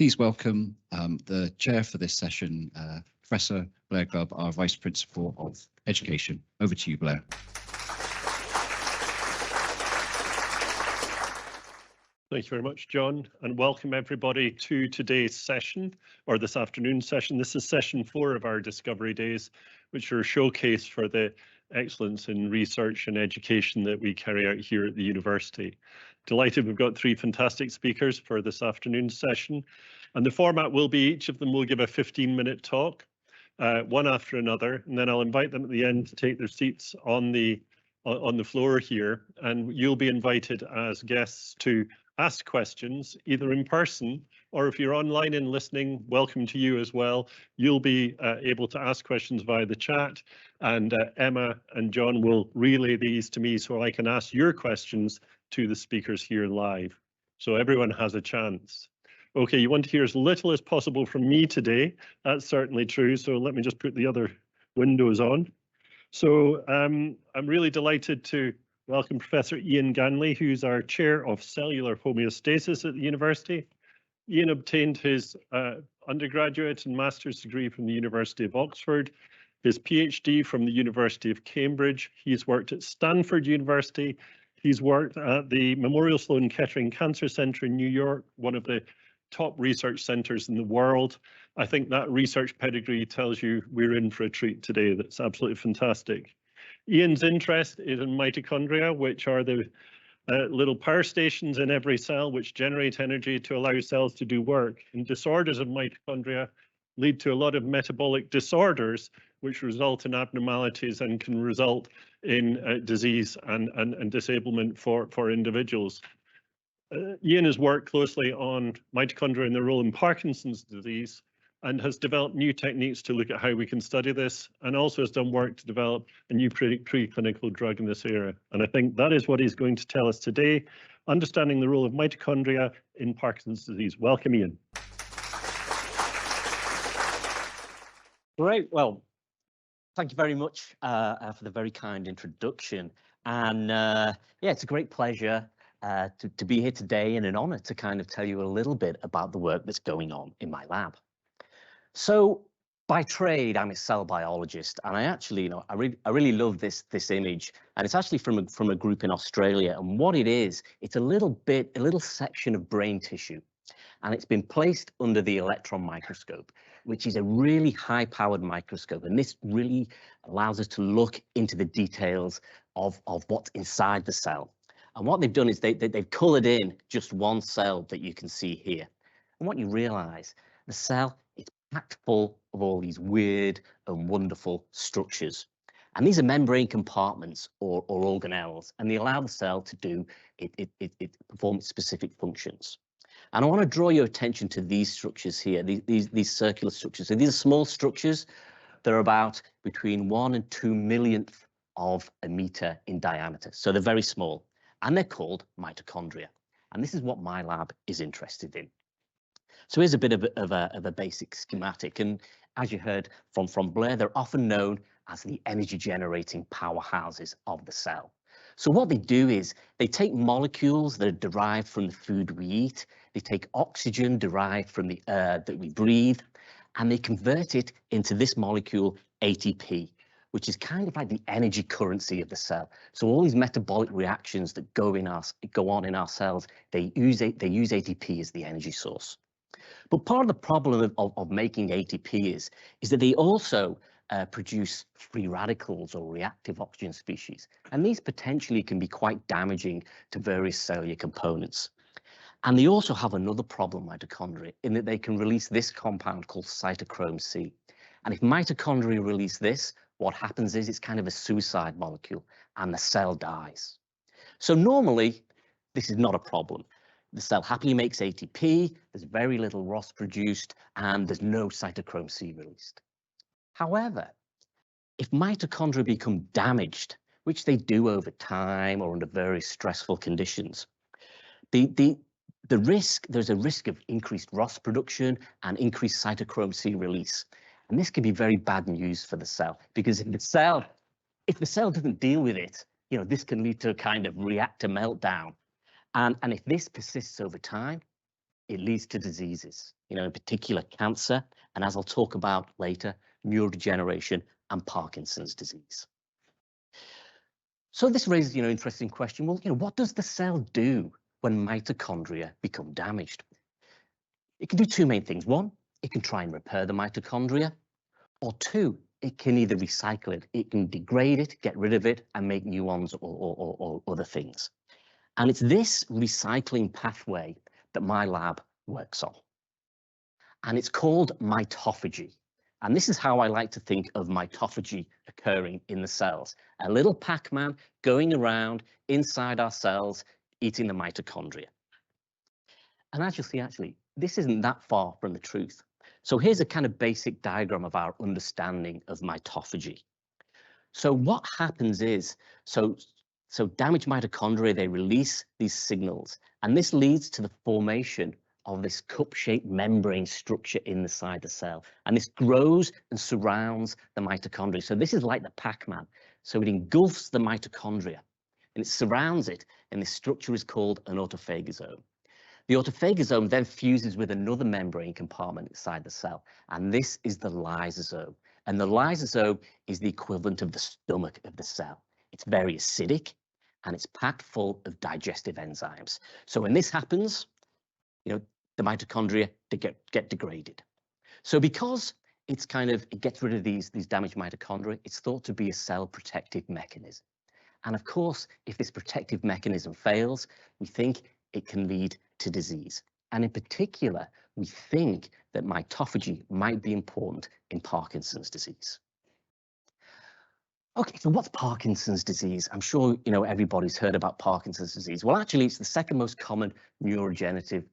Please welcome the chair for this session, Professor Blair Grubb, our Vice Principal of Education. Over to you, Blair. Thank you very much, John, and welcome everybody to today's session, or this afternoon session. This is session 4 of our Discovery Days, which are a showcase for the excellence in research and education that we carry out here at the university. Delighted we've got 3 fantastic speakers for this afternoon session, and the format will be each of them will give a 15-minute talk, one after another, and then I'll invite them at the end to take their seats on the floor here, and you'll be invited as guests to ask questions either in person, or if you're online and listening, welcome to you as well. You'll be able to ask questions via the chat, and Emma and John will relay these to me so I can ask your questions to the speakers here live. So everyone has a chance. Okay, you want to hear as little as possible from me today. That's certainly true. So let me just put the other windows on. So I'm really delighted to welcome Professor Ian Ganley, who's our Chair of Cellular Homeostasis at the university. Ian obtained his undergraduate and master's degree from the University of Oxford, his PhD from the University of Cambridge. He's worked at Stanford University. He's worked at the Memorial Sloan Kettering Cancer Center in New York, one of the top research centers in the world. I think that research pedigree tells you we're in for a treat today. That's absolutely fantastic. Ian's interest is in mitochondria, which are the little power stations in every cell which generate energy to allow cells to do work. And disorders of mitochondria lead to a lot of metabolic disorders, which result in abnormalities and can result in disease and disablement for individuals. Ian has worked closely on mitochondria and their role in Parkinson's disease, and has developed new techniques to look at how we can study this, and also has done work to develop a new preclinical drug in this area. And I think that is what he's going to tell us today, understanding the role of mitochondria in Parkinson's disease. Welcome, Ian. Great. Well, thank you very much for the very kind introduction. And yeah, it's a great pleasure to be here today, and an honor to kind of tell you a little bit about the work that's going on in my lab. So by trade, I'm a cell biologist, and I actually, I really love this image, and it's actually from a group in Australia. And what it is, it's a little section of brain tissue, and it's been placed under the electron microscope, which is a really high-powered microscope, and this really allows us to look into the details of what's inside the cell. And what they've done is they've colored in just one cell that you can see here. And what you realize, the cell is packed full of all these weird and wonderful structures. And these are membrane compartments or organelles, and they allow the cell to do perform its specific functions. And I want to draw your attention to these structures here, these circular structures. So these are small structures. They're about between 1 and 2 millionth of a meter in diameter. So they're very small, and they're called mitochondria. And this is what my lab is interested in. So here's a bit of a basic schematic. And as you heard from Blair, they're often known as the energy generating powerhouses of the cell. So what they do is they take molecules that are derived from the food we eat, they take oxygen derived from the air that we breathe, and they convert it into this molecule ATP, which is kind of like the energy currency of the cell. So all these metabolic reactions that go on in our cells, they use ATP as the energy source. But part of the problem of making ATP is that they also produce free radicals or reactive oxygen species. And these potentially can be quite damaging to various cellular components. And they also have another problem, mitochondria, in that they can release this compound called cytochrome C. And if mitochondria release this, what happens is it's kind of a suicide molecule, and the cell dies. So normally, this is not a problem. The cell happily makes ATP, there's very little ROS produced, and there's no cytochrome C released. However, if mitochondria become damaged, which they do over time or under very stressful conditions, there's a risk of increased ROS production and increased cytochrome C release. And this can be very bad news for the cell, because if the cell doesn't deal with it, this can lead to a kind of reactor meltdown. And if this persists over time, it leads to diseases. in particular cancer, and as I'll talk about later, neurodegeneration and Parkinson's disease. So this raises, an interesting question. Well, what does the cell do when mitochondria become damaged? It can do two main things. One, it can try and repair the mitochondria, or two, it can either recycle it, it can degrade it, get rid of it, and make new ones or other things. And it's this recycling pathway that my lab works on. And it's called mitophagy. And this is how I like to think of mitophagy occurring in the cells. A little Pac-Man going around inside our cells, eating the mitochondria. And as you'll see, actually, this isn't that far from the truth. So here's a kind of basic diagram of our understanding of mitophagy. So what happens is, so damaged mitochondria, they release these signals, and this leads to the formation of this cup-shaped membrane structure inside the cell. And this grows and surrounds the mitochondria. So this is like the Pac-Man. So it engulfs the mitochondria and it surrounds it, and this structure is called an autophagosome. The autophagosome then fuses with another membrane compartment inside the cell, and this is the lysosome. And the lysosome is the equivalent of the stomach of the cell. It's very acidic and it's packed full of digestive enzymes. So when this happens, the mitochondria get degraded. So because it gets rid of these damaged mitochondria, it's thought to be a cell protective mechanism. And of course, if this protective mechanism fails, we think it can lead to disease. And in particular, we think that mitophagy might be important in Parkinson's disease. Okay, so what's Parkinson's disease? I'm sure everybody's heard about Parkinson's disease. Well, actually, it's the second most common neurodegenerative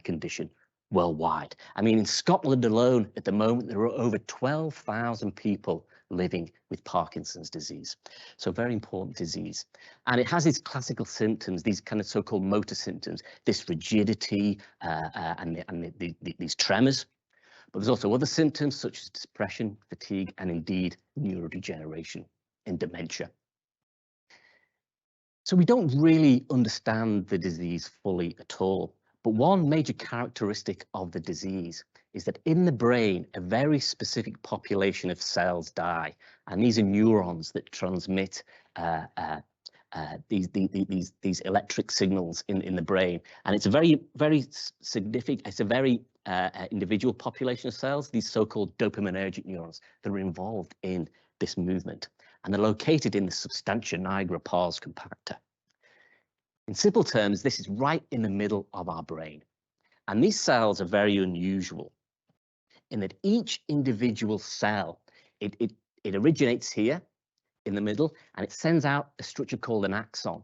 condition worldwide. I mean, in Scotland alone, at the moment, there are over 12,000 people living with Parkinson's disease. So very important disease. And it has its classical symptoms, these kind of so-called motor symptoms, this rigidity and these tremors. But there's also other symptoms such as depression, fatigue, and indeed neurodegeneration and dementia. So we don't really understand the disease fully at all. But one major characteristic of the disease is that in the brain, a very specific population of cells die, and these are neurons that transmit these electric signals in the brain. And it's a very significant, it's a very individual population of cells, these so-called dopaminergic neurons that are involved in this movement. And they're located in the substantia nigra pars compacta. In simple terms, this is right in the middle of our brain. And these cells are very unusual in that each individual cell, it originates here in the middle, and it sends out a structure called an axon.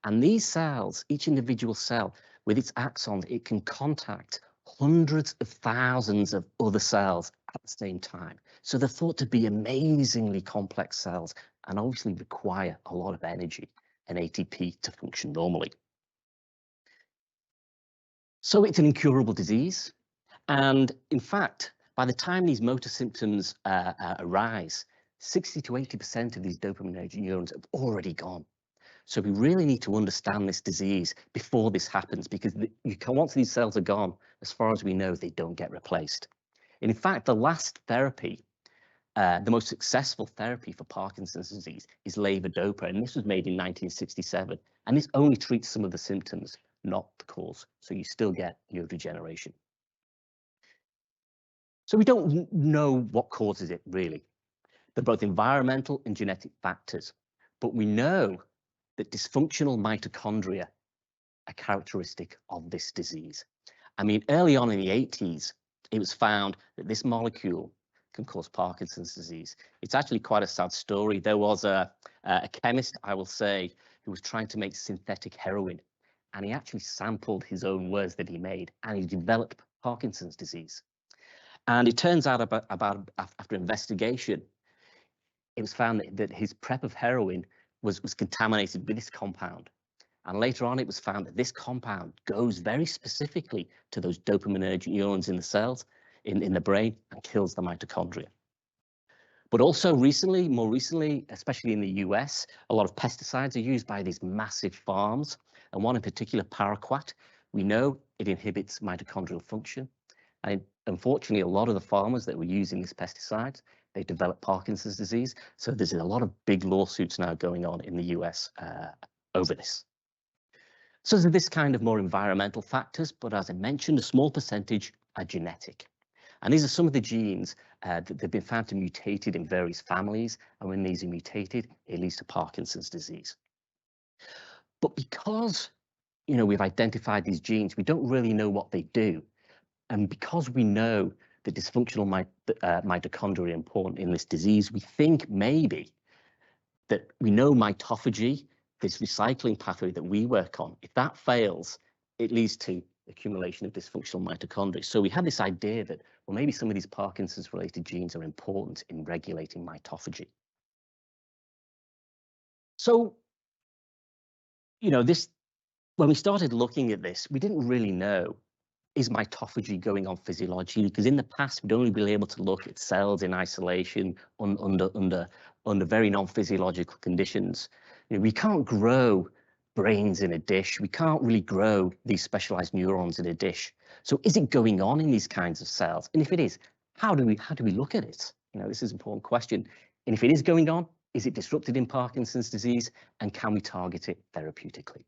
And these cells, each individual cell with its axons, it can contact hundreds of thousands of other cells at the same time. So they're thought to be amazingly complex cells and obviously require a lot of energy and ATP to function normally. So it's an incurable disease. And in fact, by the time these motor symptoms arise, 60 to 80% of these dopaminergic neurons have already gone. So we really need to understand this disease before this happens, because once these cells are gone, as far as we know, they don't get replaced. And in fact, the last therapy, the most successful therapy for Parkinson's disease is levodopa, and this was made in 1967. And this only treats some of the symptoms, not the cause. So you still get neurodegeneration. So we don't know what causes it, really. They're both environmental and genetic factors, but we know that dysfunctional mitochondria are characteristic of this disease. I mean, early on in the 80s, it was found that this molecule can cause Parkinson's disease. It's actually quite a sad story. There was a chemist, I will say, who was trying to make synthetic heroin, and he actually sampled his own words that he made, and he developed Parkinson's disease. And it turns out after investigation, it was found that his prep of heroin was contaminated with this compound. And later on, it was found that this compound goes very specifically to those dopaminergic neurons in the cells, in the brain, and kills the mitochondria. But also more recently, especially in the US, a lot of pesticides are used by these massive farms. And one in particular, paraquat, we know it inhibits mitochondrial function. And unfortunately, a lot of the farmers that were using these pesticides, they developed Parkinson's disease. So there's a lot of big lawsuits now going on in the US over this. So there's this kind of more environmental factors, but as I mentioned, a small percentage are genetic. And these are some of the genes that they've been found to be mutated in various families. And when these are mutated, it leads to Parkinson's disease. But because, we've identified these genes, we don't really know what they do. And because we know that dysfunctional mitochondria are important in this disease, we think maybe that we know mitophagy, this recycling pathway that we work on, if that fails, it leads to accumulation of dysfunctional mitochondria. So we had this idea that, well, maybe some of these Parkinson's related genes are important in regulating mitophagy. So, when we started looking at this, we didn't really know, is mitophagy going on physiologically? Because in the past, we'd only been able to look at cells in isolation under very non-physiological conditions. We can't grow brains in a dish. We can't really grow these specialized neurons in a dish. So is it going on in these kinds of cells? And if it is, how do we look at it? This is an important question. And if it is going on, is it disrupted in Parkinson's disease? And can we target it therapeutically?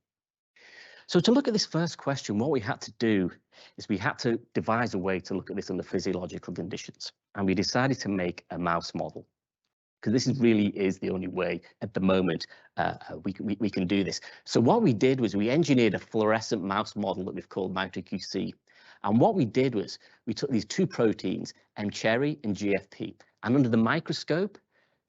So to look at this first question, what we had to do is we had to devise a way to look at this under physiological conditions. And we decided to make a mouse model, because this really is the only way at the moment we can do this. So what we did was we engineered a fluorescent mouse model that we've called MitoQC. And what we did was we took these two proteins, mCherry and GFP, and under the microscope,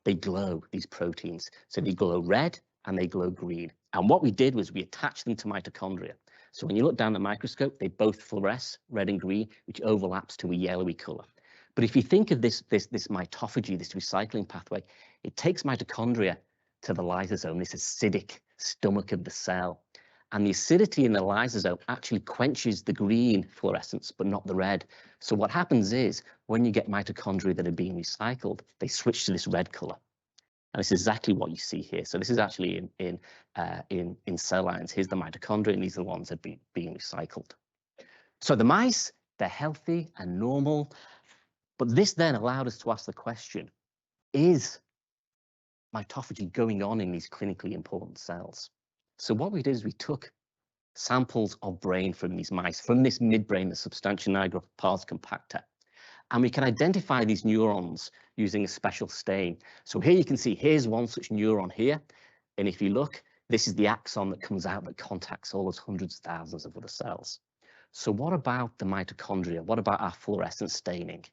they glow, these proteins. So they glow red and they glow green. And what we did was we attached them to mitochondria. So when you look down the microscope, they both fluoresce red and green, which overlaps to a yellowy color. But if you think of this mitophagy, this recycling pathway, it takes mitochondria to the lysosome, this acidic stomach of the cell. And the acidity in the lysosome actually quenches the green fluorescence, but not the red. So what happens is when you get mitochondria that are being recycled, they switch to this red color. And this is exactly what you see here. So this is actually in cell lines. Here's the mitochondria, and these are the ones that are being recycled. So the mice, they're healthy and normal. But this then allowed us to ask the question, is mitophagy going on in these clinically important cells? So what we did is we took samples of brain from these mice, from this midbrain, the substantia nigra pars compacta, and we can identify these neurons using a special stain. So here you can see, here's one such neuron here. And if you look, this is the axon that comes out that contacts all those hundreds of thousands of other cells. So what about the mitochondria? What about our fluorescent staining?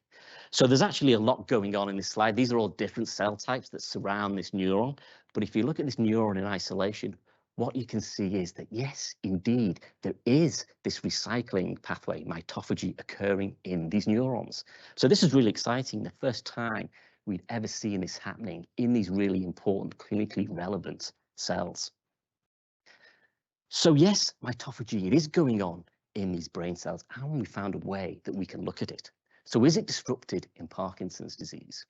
So there's actually a lot going on in this slide. These are all different cell types that surround this neuron. But if you look at this neuron in isolation, what you can see is that, yes, indeed, there is this recycling pathway, mitophagy, occurring in these neurons. So this is really exciting. The first time we'd ever seen this happening in these really important, clinically relevant cells. So yes, mitophagy, it is going on in these brain cells, and we found a way that we can look at it. So is it disrupted in Parkinson's disease?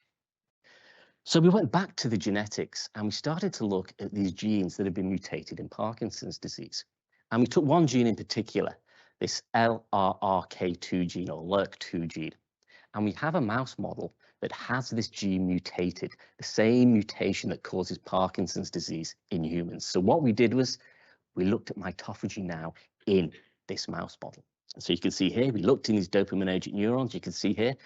So we went back to the genetics and we started to look at these genes that have been mutated in Parkinson's disease. And we took one gene in particular, this LRRK2 gene or LRRK2 gene. And we have a mouse model that has this gene mutated, the same mutation that causes Parkinson's disease in humans. So what we did was we looked at mitophagy now in this mouse model. And so you can see here, we looked in these dopaminergic neurons, you can see here,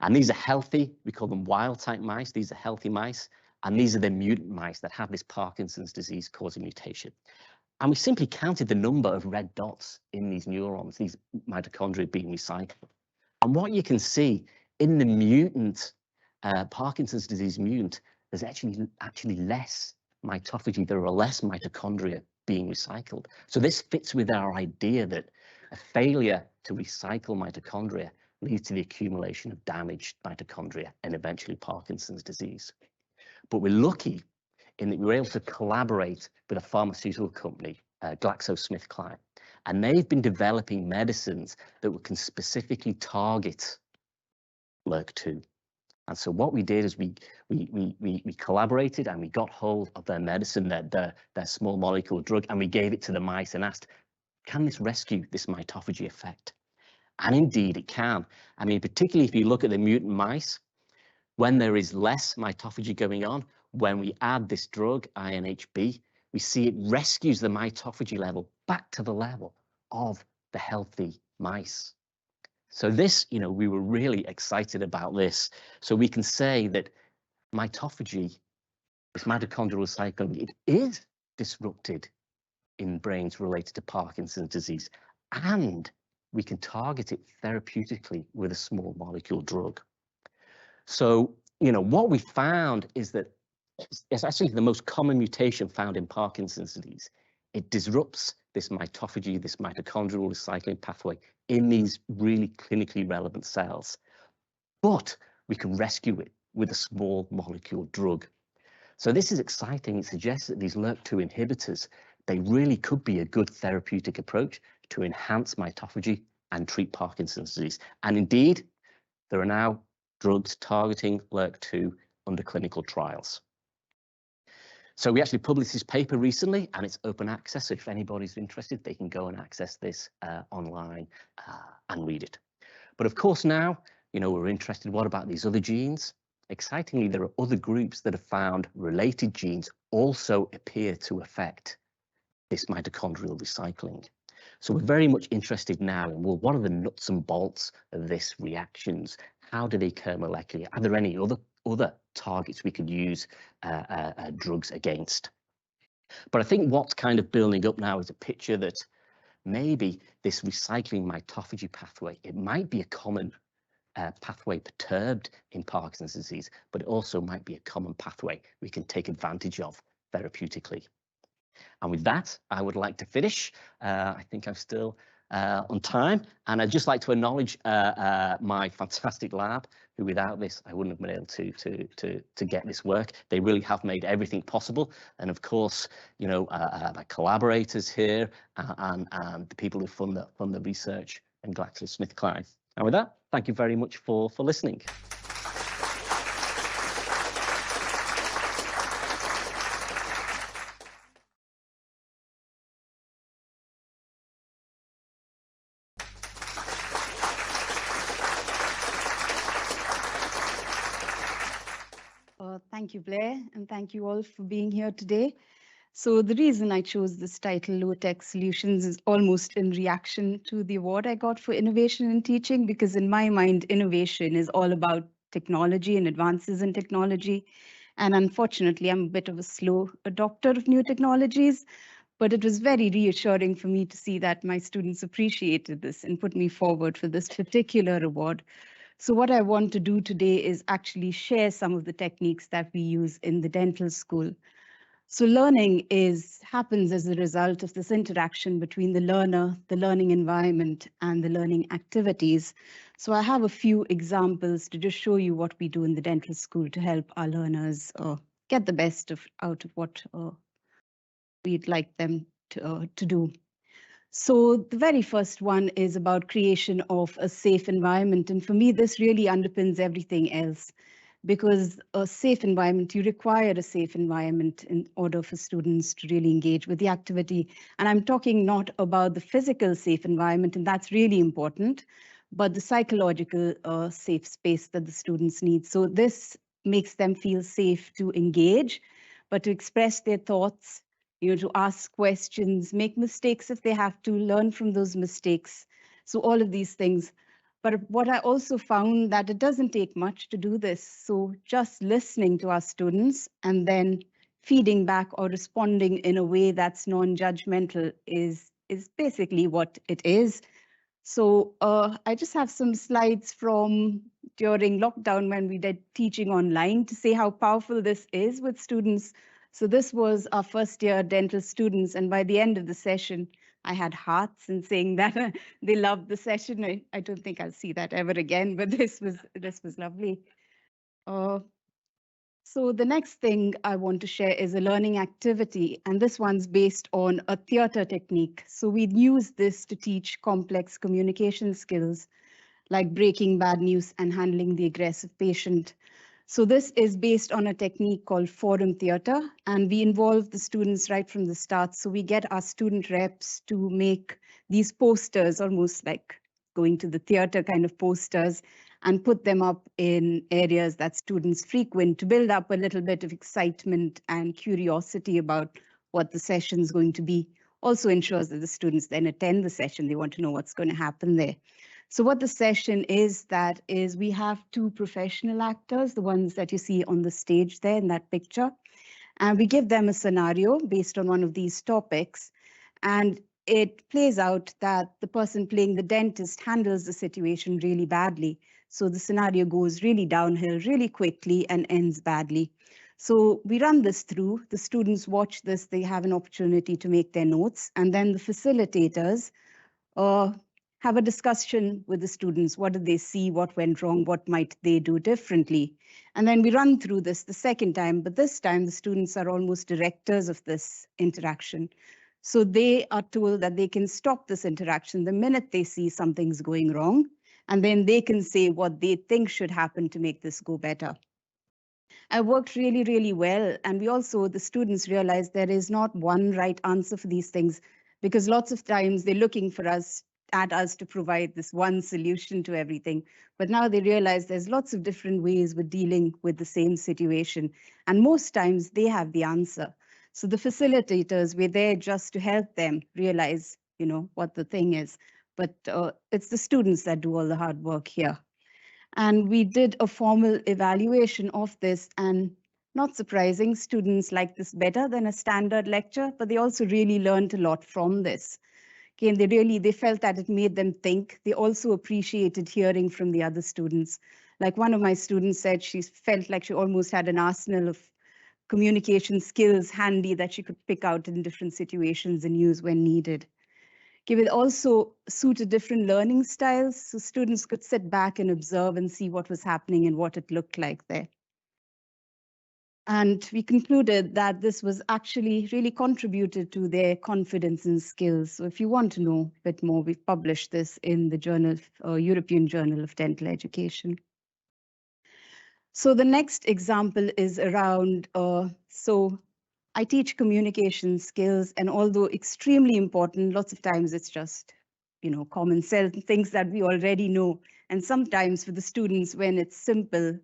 and these are healthy, we call them wild type mice, these are healthy mice, and these are the mutant mice that have this Parkinson's disease causing mutation. And we simply counted the number of red dots in these neurons, these mitochondria being recycled. And what you can see in the mutant, Parkinson's disease mutant, there's actually less mitophagy, there are less mitochondria being recycled. So this fits with our idea that a failure to recycle mitochondria leads to the accumulation of damaged mitochondria and eventually Parkinson's disease. But we're lucky in that we were able to collaborate with a pharmaceutical company, GlaxoSmithKline, and they've been developing medicines that can specifically target LRRK2. And so what we did is we collaborated and we got hold of their medicine, their small molecule drug, and we gave it to the mice and asked, can this rescue this mitophagy effect? And indeed it can. I mean, particularly if you look at the mutant mice, when there is less mitophagy going on, when we add this drug, INHB, we see it rescues the mitophagy level back to the level of the healthy mice. So this, we were really excited about this. So we can say that mitophagy, this mitochondrial cycling, it is disrupted in brains related to Parkinson's disease, and we can target it therapeutically with a small molecule drug. So, what we found is that it's actually the most common mutation found in Parkinson's disease. It disrupts this mitophagy, this mitochondrial recycling pathway in these really clinically relevant cells. But we can rescue it with a small molecule drug. So this is exciting. It suggests that these LRRK2 inhibitors, they really could be a good therapeutic approach to enhance mitophagy and treat Parkinson's disease. And indeed, there are now drugs targeting LRRK2 under clinical trials. So we actually published this paper recently, and it's open access. So if anybody's interested, they can go and access this online and read it. But of course now, we're interested, what about these other genes? Excitingly, there are other groups that have found related genes also appear to affect this mitochondrial recycling. So we're very much interested now in, well, what are the nuts and bolts of this reactions? How do they occur molecularly? Are there any other targets we could use drugs against? But I think what's kind of building up now is a picture that maybe this recycling mitophagy pathway, it might be a common pathway perturbed in Parkinson's disease, but it also might be a common pathway we can take advantage of therapeutically. And with that, I would like to finish. I think I'm still on time, and I'd just like to acknowledge my fantastic lab, who without this I wouldn't have been able to get this work. They really have made everything possible, and of course, my collaborators here and the people who fund the research and GlaxoSmithKline. And with that, thank you very much for listening. Thank you, Blair, and thank you all for being here today. So the reason I chose this title, Low-Tech Solutions, is almost in reaction to the award I got for innovation in teaching, because in my mind, innovation is all about technology and advances in technology. And unfortunately, I'm a bit of a slow adopter of new technologies, but it was very reassuring for me to see that my students appreciated this and put me forward for this particular award. So what I want to do today is actually share some of the techniques that we use in the dental school. So learning happens as a result of this interaction between the learner, the learning environment, and the learning activities. So I have a few examples to just show you what we do in the dental school to help our learners get the best out of what we'd like them to do. So the very first one is about creation of a safe environment. And for me, this really underpins everything else, because a safe environment, you require a safe environment in order for students to really engage with the activity. And I'm talking not about the physical safe environment, and that's really important, but the psychological safe space that the students need. So this makes them feel safe to engage, but to express their thoughts, to ask questions, make mistakes if they have to, learn from those mistakes. So all of these things. But what I also found that it doesn't take much to do this. So just listening to our students and then feeding back or responding in a way that's non-judgmental is basically what it is. So I just have some slides from during lockdown when we did teaching online to say how powerful this is with students. So this was our first year dental students, and by the end of the session, I had hearts and saying that they loved the session. I don't think I'll see that ever again, but this was lovely. So the next thing I want to share is a learning activity, and this one's based on a theater technique. So we'd use this to teach complex communication skills like breaking bad news and handling the aggressive patient. So this is based on a technique called forum theater, and we involve the students right from the start. So we get our student reps to make these posters, almost like going to the theatre kind of posters, and put them up in areas that students frequent to build up a little bit of excitement and curiosity about what the session is going to be. Also ensures that the students then attend the session. They want to know what's going to happen there. So what the session is, that is we have two professional actors, the ones that you see on the stage there in that picture. And we give them a scenario based on one of these topics. And it plays out that the person playing the dentist handles the situation really badly. So the scenario goes really downhill really quickly and ends badly. So we run this through, the students watch this, they have an opportunity to make their notes, and then the facilitators have a discussion with the students. What did they see? What went wrong? What might they do differently? And then we run through this the second time, but this time the students are almost directors of this interaction. So they are told that they can stop this interaction the minute they see something's going wrong, and then they can say what they think should happen to make this go better. I worked really, really well. And we also, the students realized there is not one right answer for these things, because lots of times they're looking for us to provide this one solution to everything. But now they realize there's lots of different ways we're dealing with the same situation. And most times they have the answer. So the facilitators, we're there just to help them realize, what the thing is. But it's the students that do all the hard work here. And we did a formal evaluation of this, and not surprising, students like this better than a standard lecture, but they also really learned a lot from this. Okay, and they felt that it made them think. They also appreciated hearing from the other students. Like one of my students said, she felt like she almost had an arsenal of communication skills handy that she could pick out in different situations and use when needed. Okay, it also suited different learning styles, so students could sit back and observe and see what was happening and what it looked like there. And we concluded that this was actually really contributed to their confidence and skills. So if you want to know a bit more, we've published this in the journal, European Journal of Dental Education. So the next example is around, I teach communication skills, and although extremely important, lots of times it's just, common sense, things that we already know. And sometimes for the students, when it's simple,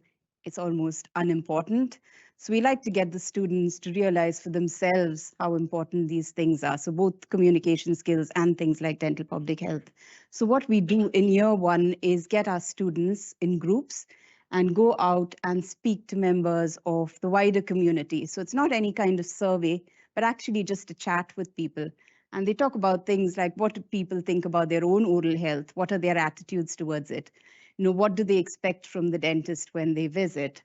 it's almost unimportant. So we like to get the students to realize for themselves how important these things are. So both communication skills and things like dental public health. So what we do in year one is get our students in groups and go out and speak to members of the wider community. So it's not any kind of survey, but actually just a chat with people. And they talk about things like, what do people think about their own oral health? What are their attitudes towards it? What do they expect from the dentist when they visit?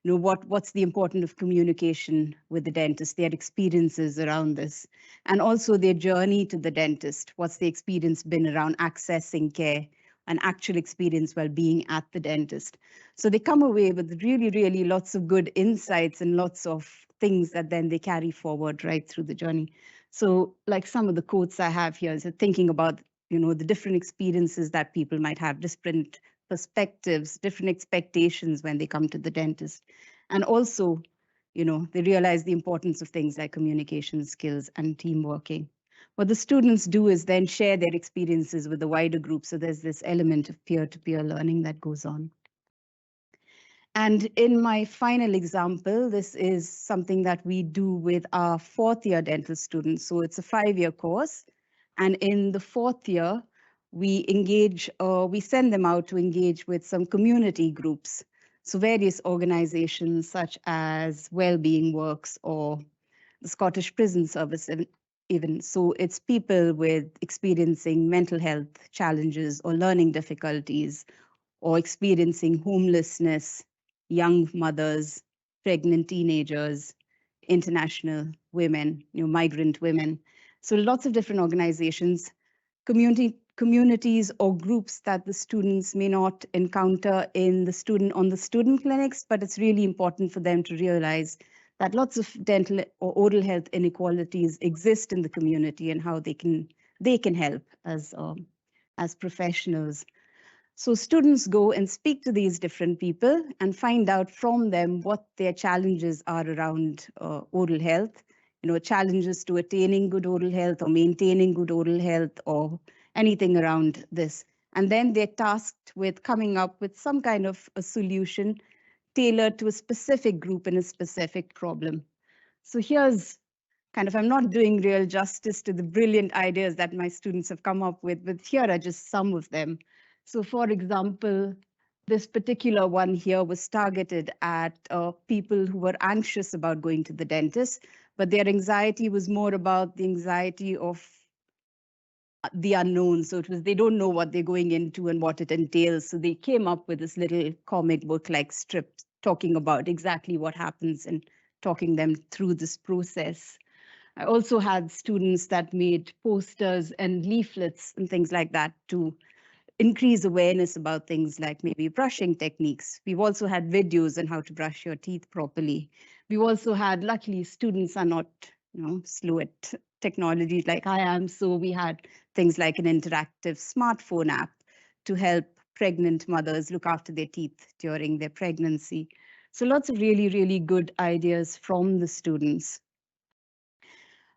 What's the importance of communication with the dentist, their experiences around this, and also their journey to the dentist. What's the experience been around accessing care, an actual experience while being at the dentist? So they come away with really, really lots of good insights and lots of things that then they carry forward right through the journey. So like some of the quotes I have here is thinking about, the different experiences that people might have, different perspectives, different expectations when they come to the dentist. And also, they realize the importance of things like communication skills and team working. What the students do is then share their experiences with the wider group. So there's this element of peer-to-peer learning that goes on. And in my final example, this is something that we do with our fourth year dental students. So it's a 5-year course. And in the fourth year, we send them out to engage with some community groups. So various organizations such as Wellbeing Works or the Scottish Prison Service even. So it's people with experiencing mental health challenges or learning difficulties or experiencing homelessness, young mothers, pregnant teenagers, international women, migrant women. So lots of different organizations, communities or groups that the students may not encounter on the student clinics, but it's really important for them to realize that lots of dental or oral health inequalities exist in the community and how they can help as professionals. So students go and speak to these different people and find out from them what their challenges are around oral health, challenges to attaining good oral health or maintaining good oral health or anything around this. And then they're tasked with coming up with some kind of a solution tailored to a specific group and a specific problem. So here's kind of, I'm not doing real justice to the brilliant ideas that my students have come up with, but here are just some of them. So for example, this particular one here was targeted at people who were anxious about going to the dentist, but their anxiety was more about the anxiety of the unknown. So it was, they don't know what they're going into and what it entails. So they came up with this little comic book like strip talking about exactly what happens and talking them through this process. I also had students that made posters and leaflets and things like that to increase awareness about things like maybe brushing techniques. We've also had videos on how to brush your teeth properly. We've also had, luckily, students are not, slow at technology like I am. So we had things like an interactive smartphone app to help pregnant mothers look after their teeth during their pregnancy. So lots of really, really good ideas from the students.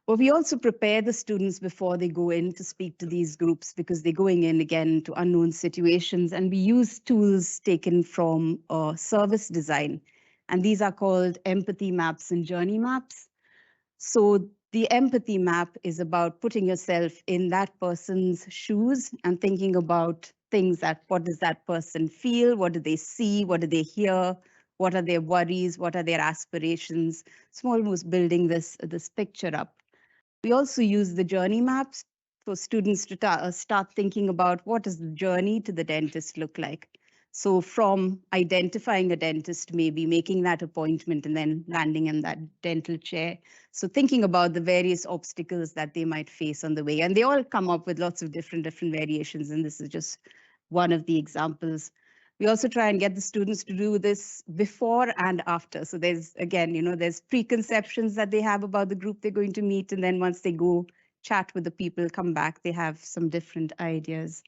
But we also prepare the students before they go in to speak to these groups, because they're going in again to unknown situations, and we use tools taken from service design. And these are called empathy maps and journey maps. So the empathy map is about putting yourself in that person's shoes and thinking about things that, what does that person feel? What do they see? What do they hear? What are their worries? What are their aspirations? So almost building this picture up. We also use the journey maps for students to start thinking about what does the journey to the dentist look like. So from identifying a dentist, maybe making that appointment and then landing in that dental chair. So thinking about the various obstacles that they might face on the way. And they all come up with lots of different variations. And this is just one of the examples. We also try and get the students to do this before and after. So there's, again, there's preconceptions that they have about the group they're going to meet. And then once they go chat with the people, come back, they have some different ideas.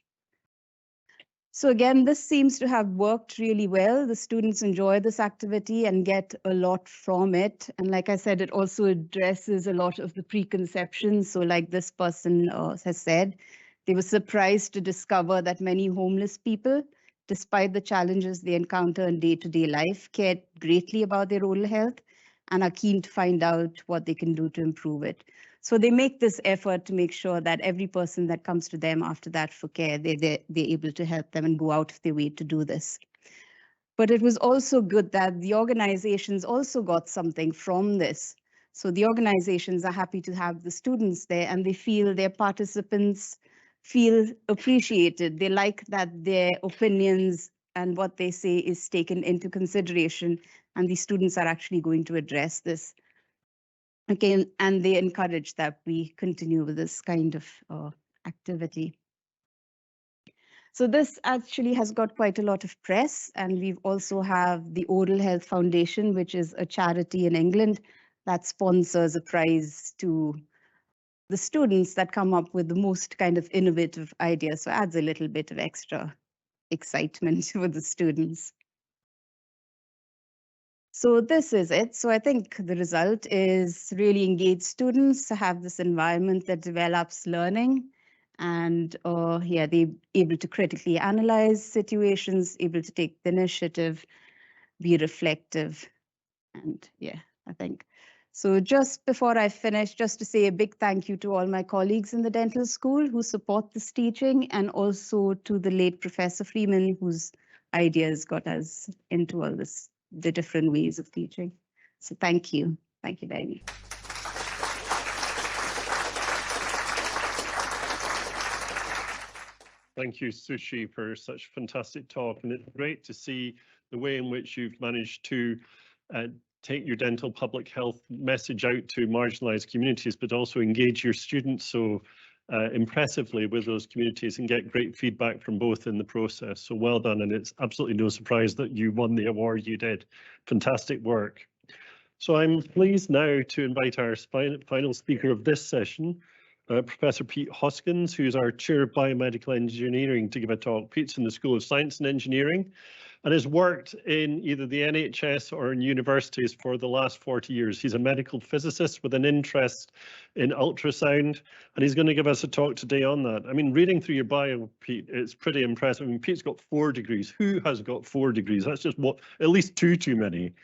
So again, this seems to have worked really well. The students enjoy this activity and get a lot from it. And like I said, it also addresses a lot of the preconceptions. So like this person has said, they were surprised to discover that many homeless people, despite the challenges they encounter in day-to-day life, care greatly about their oral health and are keen to find out what they can do to improve it. So they make this effort to make sure that every person that comes to them after that for care, they're able to help them and go out of their way to do this. But it was also good that the organizations also got something from this. So the organizations are happy to have the students there, and they feel their participants feel appreciated. They like that their opinions and what they say is taken into consideration, and the students are actually going to address this. Okay, and they encourage that we continue with this kind of activity. So this actually has got quite a lot of press, and we also have the Oral Health Foundation, which is a charity in England that sponsors a prize to the students that come up with the most kind of innovative ideas. So adds a little bit of extra excitement for the students. So this is it. So I think the result is really engage students to have this environment that develops learning, and yeah, they're able to critically analyze situations, able to take the initiative, be reflective, and yeah, I think. So just before I finish, just to say a big thank you to all my colleagues in the dental school who support this teaching, and also to the late Professor Freeman, whose ideas got us into all this, the different ways of teaching. So thank you. Thank you very much. Thank you, Sushi, for such a fantastic talk. And it's great to see the way in which you've managed to take your dental public health message out to marginalized communities, but also engage your students so impressively with those communities and get great feedback from both in the process. So well done, and it's absolutely no surprise that you won the award you did. Fantastic work. So I'm pleased now to invite our final speaker of this session, Professor Pete Hoskins, who's our Chair of Biomedical Engineering, to give a talk. Pete's in the School of Science and Engineering and has worked in either the NHS or in universities for the last 40 years. He's a medical physicist with an interest in ultrasound, and he's going to give us a talk today on that. I mean, reading through your bio, Pete, it's pretty impressive. I mean, Pete's got 4 degrees. Who has got 4 degrees? That's just at least two too many.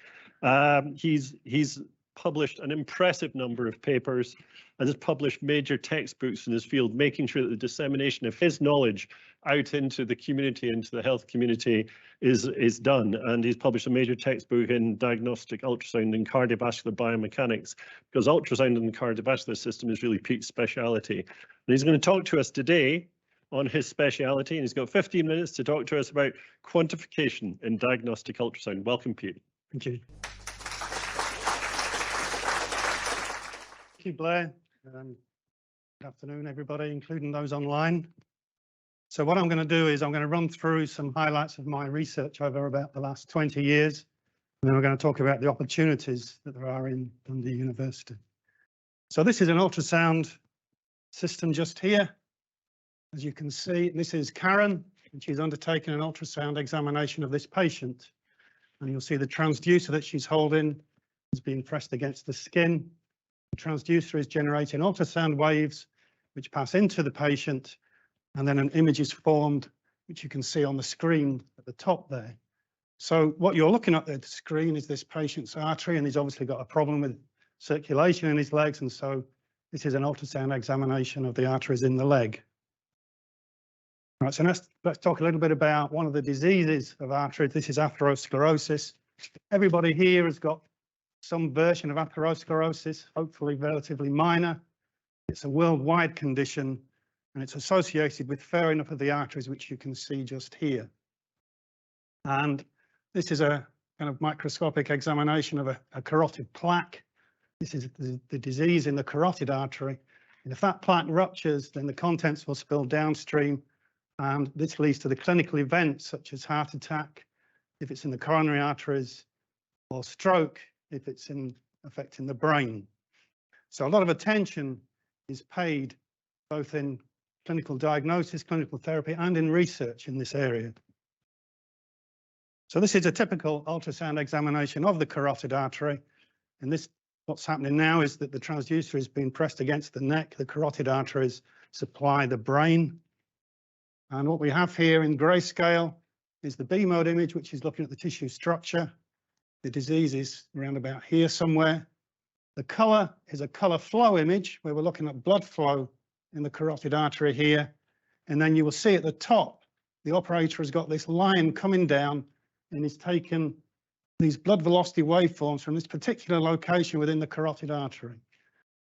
He's published an impressive number of papers and has published major textbooks in his field, making sure that the dissemination of his knowledge out into the community, into the health community, is done. And he's published a major textbook in diagnostic ultrasound and cardiovascular biomechanics, because ultrasound in the cardiovascular system is really Pete's speciality. And he's going to talk to us today on his speciality, and he's got 15 minutes to talk to us about quantification in diagnostic ultrasound. Welcome, Pete. Thank you. Thank you, Blair. Good afternoon, everybody, including those online. So what I'm going to do is I'm going to run through some highlights of my research over about the last 20 years, and then we're going to talk about the opportunities that there are in Dundee University. So this is an ultrasound system just here. As you can see, this is Karen, and she's undertaken an ultrasound examination of this patient. And you'll see the transducer that she's holding is being pressed against the skin. The transducer is generating ultrasound waves which pass into the patient, and then an image is formed, which you can see on the screen at the top there. So what you're looking at the screen is this patient's artery, and he's obviously got a problem with circulation in his legs, and so this is an ultrasound examination of the arteries in the leg. Right, so let's talk a little bit about one of the diseases of arteries. This is atherosclerosis. Everybody here has got some version of atherosclerosis, hopefully relatively minor. It's a worldwide condition, and it's associated with fairing up of the arteries, which you can see just here. And this is a kind of microscopic examination of a carotid plaque. This is the disease in the carotid artery. And if that plaque ruptures, then the contents will spill downstream, and this leads to the clinical events such as heart attack, if it's in the coronary arteries, or stroke, if it's affecting the brain. So a lot of attention is paid both in clinical diagnosis, clinical therapy, and in research in this area. So this is a typical ultrasound examination of the carotid artery. And what's happening now is that the transducer is being pressed against the neck. The carotid arteries supply the brain. And what we have here in grayscale is the B mode image, which is looking at the tissue structure. The disease is around about here somewhere. The colour is a colour flow image, where we're looking at blood flow in the carotid artery here. And then you will see at the top, the operator has got this line coming down and is taken these blood velocity waveforms from this particular location within the carotid artery.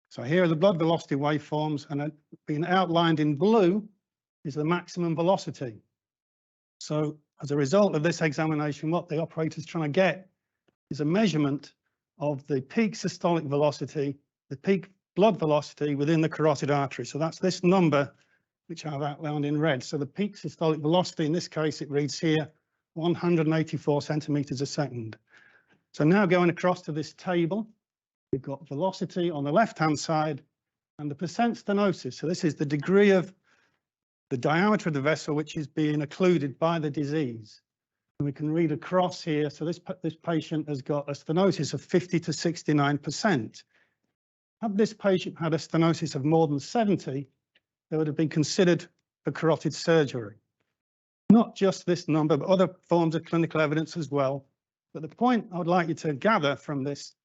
So here are the blood velocity waveforms, and being outlined in blue is the maximum velocity. So as a result of this examination, what the operator is trying to get is a measurement of the peak systolic velocity, the peak blood velocity within the carotid artery. So that's this number, which I've outlined in red. So the peak systolic velocity, in this case, it reads here, 184 centimeters a second. So now going across to this table, we've got velocity on the left-hand side and the percent stenosis. So this is the degree of the diameter of the vessel which is being occluded by the disease. And we can read across here. So this patient has got a stenosis of 50 to 69%. Had this patient had a stenosis of more than 70, they would have been considered for carotid surgery. Not just this number, but other forms of clinical evidence as well. But the point I would like you to gather from this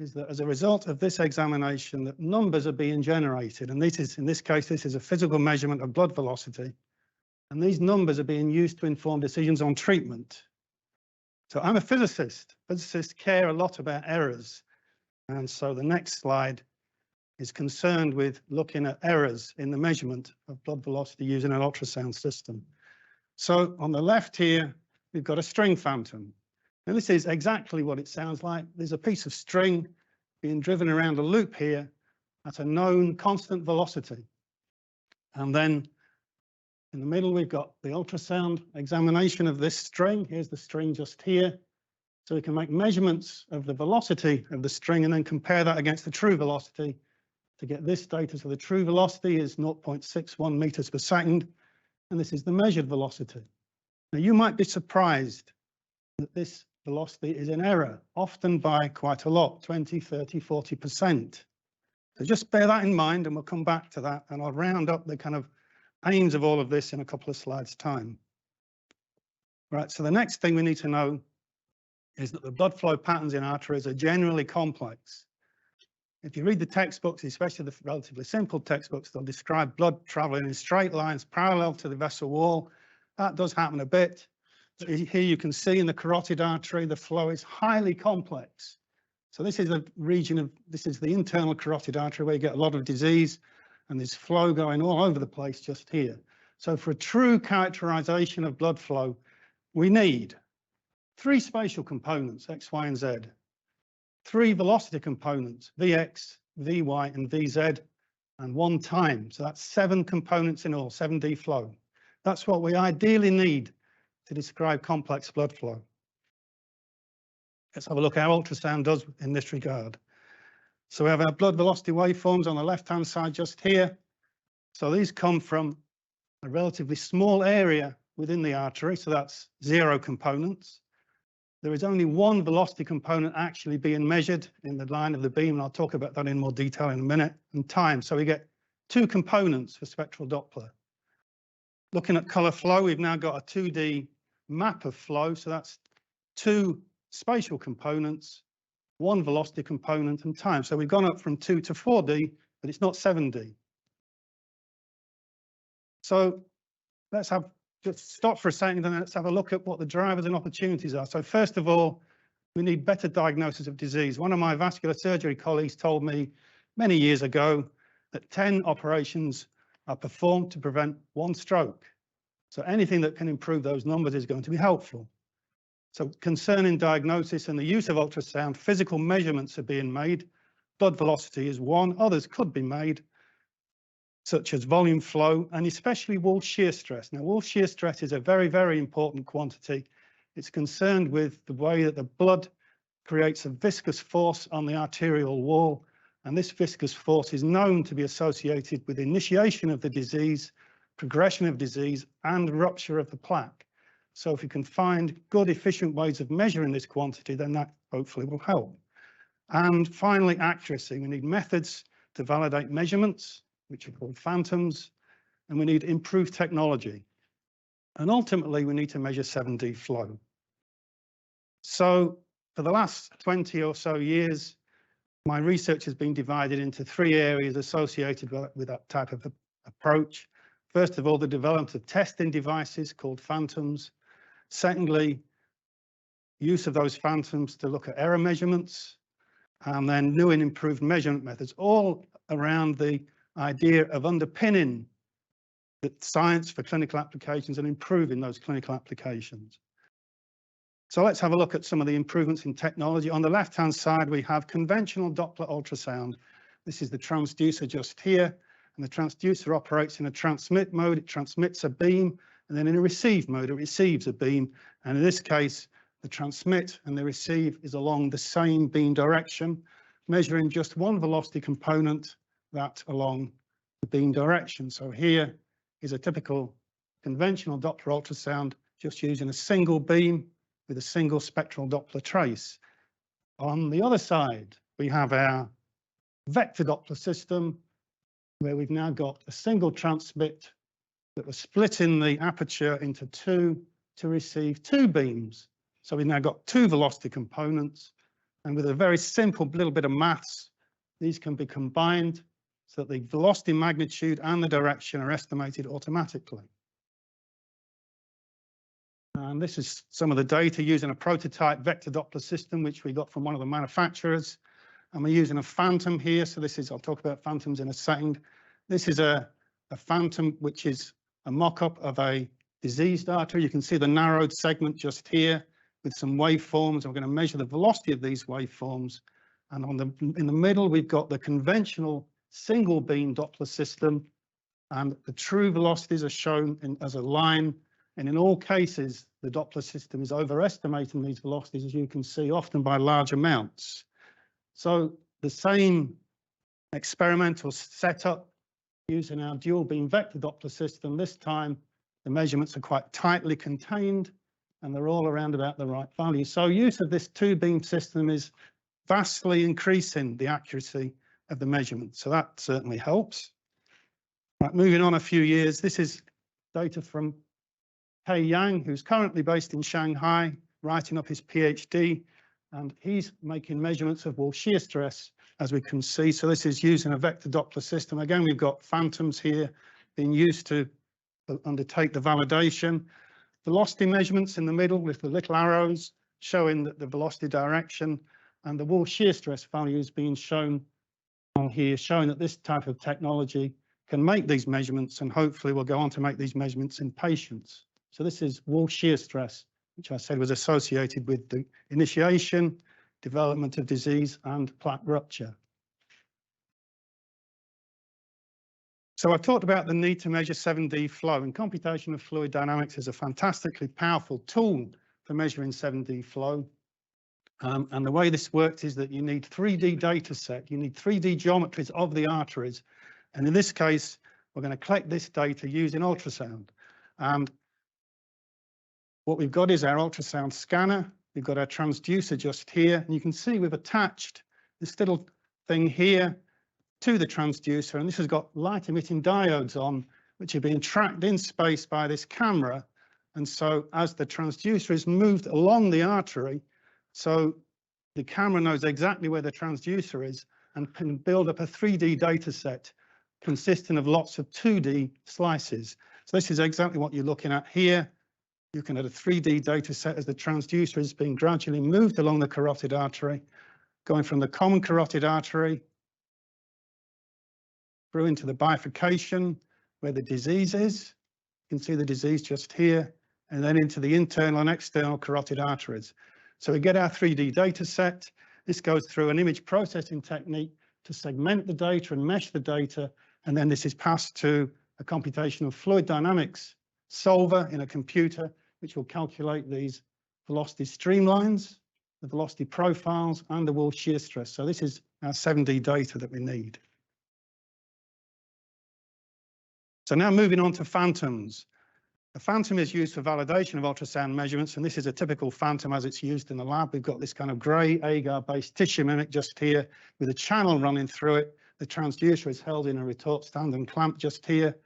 is that as a result of this examination, that numbers are being generated. And this is, in this case, this is a physical measurement of blood velocity. And these numbers are being used to inform decisions on treatment. So I'm a physicist. Physicists care a lot about errors. And so the next slide is concerned with looking at errors in the measurement of blood velocity using an ultrasound system. So on the left here, we've got a string phantom. And this is exactly what it sounds like. There's a piece of string being driven around a loop here at a known constant velocity. And then in the middle, we've got the ultrasound examination of this string. Here's the string just here. So we can make measurements of the velocity of the string and then compare that against the true velocity to get this data. So the true velocity is 0.61 meters per second, and this is the measured velocity. Now you might be surprised that this velocity is in error, often by quite a lot, 20, 30, 40%. So just bear that in mind, and we'll come back to that, and I'll round up the kind of aims of all of this in a couple of slides' time. Right, so the next thing we need to know is that the blood flow patterns in arteries are generally complex. If you read the textbooks, especially the relatively simple textbooks, they'll describe blood traveling in straight lines parallel to the vessel wall. That does happen a bit. But here you can see in the carotid artery, the flow is highly complex. So this is a region of, this is the internal carotid artery where you get a lot of disease, and there's flow going all over the place just here. So for a true characterization of blood flow, we need 3 spatial components, X, Y, and Z, 3 velocity components, Vx, Vy, and Vz, and 1 time. So that's 7 components in all, 7D flow. That's what we ideally need to describe complex blood flow. Let's have a look how ultrasound does in this regard. So we have our blood velocity waveforms on the left-hand side just here. So these come from a relatively small area within the artery, so that's 0 components. There is only 1 velocity component actually being measured in the line of the beam, and I'll talk about that in more detail in a minute, and time. So we get 2 components for spectral Doppler. Looking at colour flow, we've now got a 2D map of flow, so that's 2 spatial components, 1 velocity component, and time. So we've gone up from 2 to 4D, but it's not 7D. So let's just stop for a second and let's have a look at what the drivers and opportunities are. So first of all, we need better diagnosis of disease. One of my vascular surgery colleagues told me many years ago that 10 operations are performed to prevent 1 stroke. So anything that can improve those numbers is going to be helpful. So concerning diagnosis and the use of ultrasound, physical measurements are being made. Blood velocity is one, others could be made, such as volume flow and especially wall shear stress. Now, wall shear stress is a very, very important quantity. It's concerned with the way that the blood creates a viscous force on the arterial wall, and this viscous force is known to be associated with initiation of the disease, progression of disease, and rupture of the plaque. So if you can find good, efficient ways of measuring this quantity, then that hopefully will help. And finally, accuracy. We need methods to validate measurements, which are called phantoms, and we need improved technology. And ultimately, we need to measure 7D flow. So for the last 20 or so years, my research has been divided into 3 areas associated with that type of approach. First of all, the development of testing devices called phantoms. Secondly, use of those phantoms to look at error measurements, and then new and improved measurement methods, all around the idea of underpinning the science for clinical applications and improving those clinical applications. So let's have a look at some of the improvements in technology. On the left-hand side, we have conventional Doppler ultrasound. This is the transducer just here, and the transducer operates in a transmit mode. It transmits a beam, and then in a receive mode, it receives a beam. And in this case, the transmit and the receive is along the same beam direction, measuring just 1 velocity component, that along the beam direction. So here is a typical conventional Doppler ultrasound, just using a single beam with a single spectral Doppler trace. On the other side, we have our vector Doppler system, where we've now got a single transmit that was splitting the aperture into 2 to receive 2 beams. So we've now got 2 velocity components, and with a very simple little bit of maths, these can be combined so that the velocity magnitude and the direction are estimated automatically. And this is some of the data using a prototype vector Doppler system, which we got from one of the manufacturers. And we're using a phantom here. So this is, I'll talk about phantoms in a second. This is a phantom, which is a mock-up of a diseased artery. You can see the narrowed segment just here with some waveforms. I'm going to measure the velocity of these waveforms. And in the middle, we've got the conventional single beam Doppler system, and the true velocities are shown as a line. And in all cases, the Doppler system is overestimating these velocities, as you can see, often by large amounts. So the same experimental setup using our dual beam vector Doppler system. This time the measurements are quite tightly contained and they're all around about the right value. So use of this two beam system is vastly increasing the accuracy of the measurement. So that certainly helps. Right, moving on a few years, this is data from Pei Yang, who's currently based in Shanghai, writing up his PhD, and he's making measurements of wall shear stress, as we can see. So this is using a vector Doppler system. Again, we've got phantoms here being used to undertake the validation. Velocity measurements in the middle with the little arrows showing that the velocity direction, and the wall shear stress values being shown on here, showing that this type of technology can make these measurements, and hopefully we'll go on to make these measurements in patients. So this is wall shear stress, which I said was associated with the initiation, development of disease and plaque rupture. So I've talked about the need to measure 7D flow, and computational fluid dynamics is a fantastically powerful tool for measuring 7D flow. And the way this works is that you need 3D data set, you need 3D geometries of the arteries. And in this case, we're going to collect this data using ultrasound. And what we've got is our ultrasound scanner. We've got our transducer just here. And you can see we've attached this little thing here to the transducer. And this has got light emitting diodes on, which are being tracked in space by this camera. And so as the transducer is moved along the artery, so the camera knows exactly where the transducer is and can build up a 3D data set consisting of lots of 2D slices. So this is exactly what you're looking at here. You can have a 3D data set as the transducer is being gradually moved along the carotid artery, going from the common carotid artery through into the bifurcation where the disease is. You can see the disease just here, and then into the internal and external carotid arteries. So we get our 3D data set. This goes through an image processing technique to segment the data and mesh the data, and then this is passed to a computational fluid dynamics solver in a computer, which will calculate these velocity streamlines, the velocity profiles, and the wall shear stress. So this is our 7D data that we need. So now moving on to phantoms. A phantom is used for validation of ultrasound measurements, and this is a typical phantom as it's used in the lab. We've got this kind of grey agar-based tissue mimic just here with a channel running through it. The transducer is held in a retort stand and clamp just here.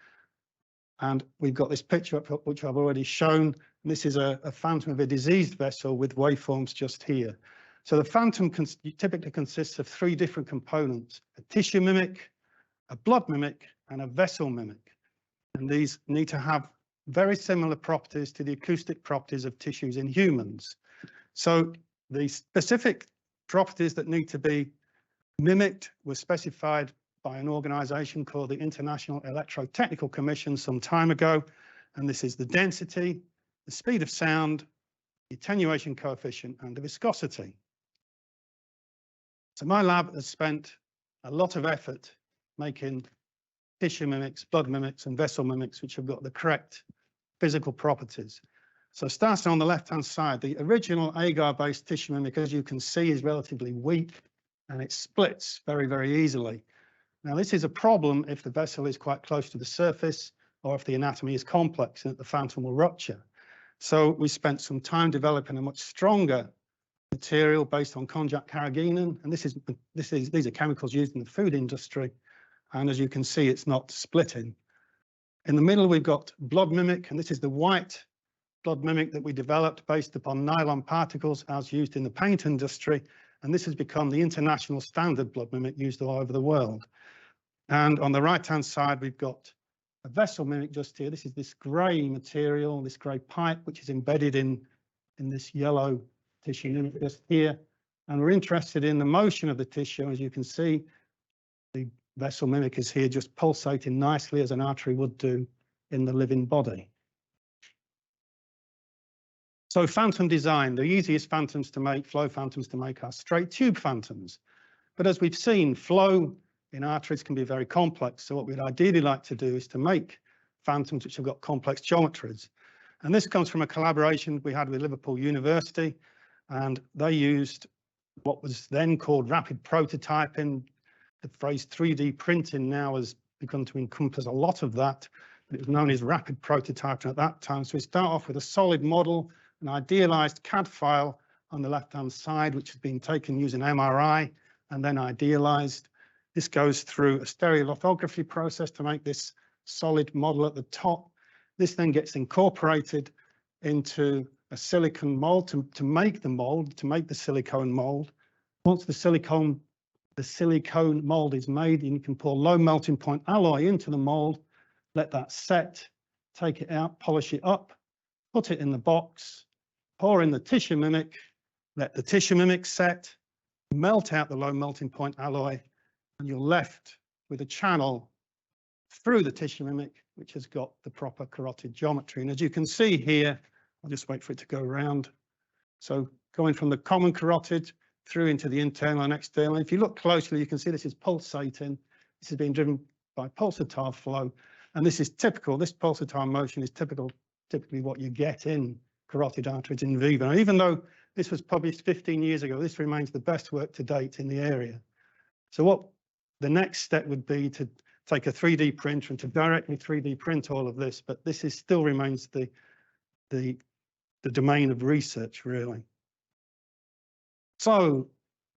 And we've got this picture up which I've already shown. This is a phantom of a diseased vessel with waveforms just here. So the phantom typically consists of three different components: a tissue mimic, a blood mimic, and a vessel mimic. And these need to have very similar properties to the acoustic properties of tissues in humans. So the specific properties that need to be mimicked were specified by an organisation called the International Electrotechnical Commission some time ago. And this is the density, the speed of sound, the attenuation coefficient, and the viscosity. So my lab has spent a lot of effort making tissue mimics, blood mimics, and vessel mimics, which have got the correct physical properties. So starting on the left-hand side, the original agar-based tissue mimic, as you can see, is relatively weak and it splits very, very easily. Now, this is a problem if the vessel is quite close to the surface or if the anatomy is complex and that the phantom will rupture. So we spent some time developing a much stronger material based on konjac carrageenan, and these are chemicals used in the food industry. And as you can see, it's not splitting. In the middle, we've got blood mimic, and this is the white blood mimic that we developed based upon nylon particles as used in the paint industry. And this has become the international standard blood mimic used all over the world. And on the right-hand side, we've got a vessel mimic just here. This is this grey material, this grey pipe, which is embedded in this yellow tissue mimic just here. And we're interested in the motion of the tissue. As you can see, the vessel mimic is here just pulsating nicely as an artery would do in the living body. So phantom design, the easiest phantoms to make, flow phantoms to make, are straight tube phantoms. But as we've seen, flow in arteries can be very complex. So what we'd ideally like to do is to make phantoms which have got complex geometries. And this comes from a collaboration we had with Liverpool University, and they used what was then called rapid prototyping the phrase 3D printing now has begun to encompass a lot of that. It was known as rapid prototyping at that time. So we start off with a solid model, an idealized CAD file on the left-hand side, which has been taken using MRI and then idealized. This goes through a stereolithography process to make this solid model at the top. This then gets incorporated into a silicon mold to make the mold, to make the silicone mold. Once the silicone mold is made, you can pour low melting point alloy into the mold, let that set, take it out, polish it up, put it in the box, pour in the tissue mimic, let the tissue mimic set, melt out the low melting point alloy, and you're left with a channel through the tissue mimic, which has got the proper carotid geometry. And as you can see here, I'll just wait for it to go around. So going from the common carotid through into the internal and external. If you look closely, you can see this is pulsating. This is being driven by pulsatile flow. And this is typical, this pulsatile motion is typically what you get in carotid arteries in vivo. And even though this was published 15 years ago, this remains the best work to date in the area. So what the next step would be to take a 3D printer and to directly 3D print all of this, but this is still remains the domain of research, really. So,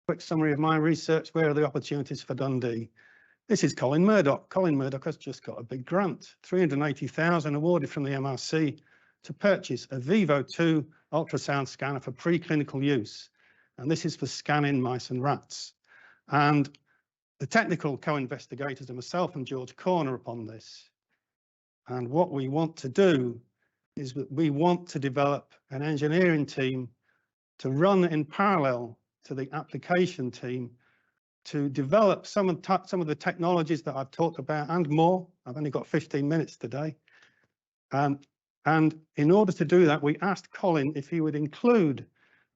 quick summary of my research. Where are the opportunities for Dundee? This is Colin Murdoch. Colin Murdoch has just got a big grant, 380,000 awarded from the MRC to purchase a Vivo 2 ultrasound scanner for preclinical use. And this is for scanning mice and rats. And the technical co-investigators are myself and George Corner upon this. And what we want to do is that we want to develop an engineering team to run in parallel to the application team to develop some of the technologies that I've talked about and more. I've only got 15 minutes today. And in order to do that, we asked Colin if he would include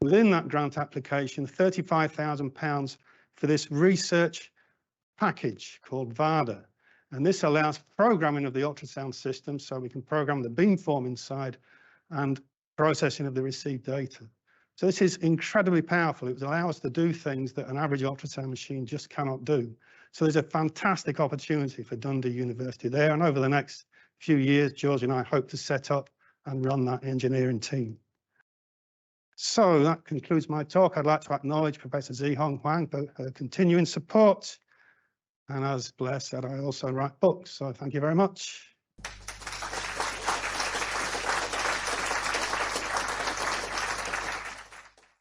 within that grant application £35,000 for this research package called VADA. And this allows programming of the ultrasound system, so we can program the beamform inside and processing of the received data. So this is incredibly powerful. It would allow us to do things that an average ultrasound machine just cannot do. So there's a fantastic opportunity for Dundee University there. And over the next few years, George and I hope to set up and run that engineering team. So that concludes my talk. I'd like to acknowledge Professor Zhihong Huang for her continuing support. And as Blair said, I also write books. So thank you very much.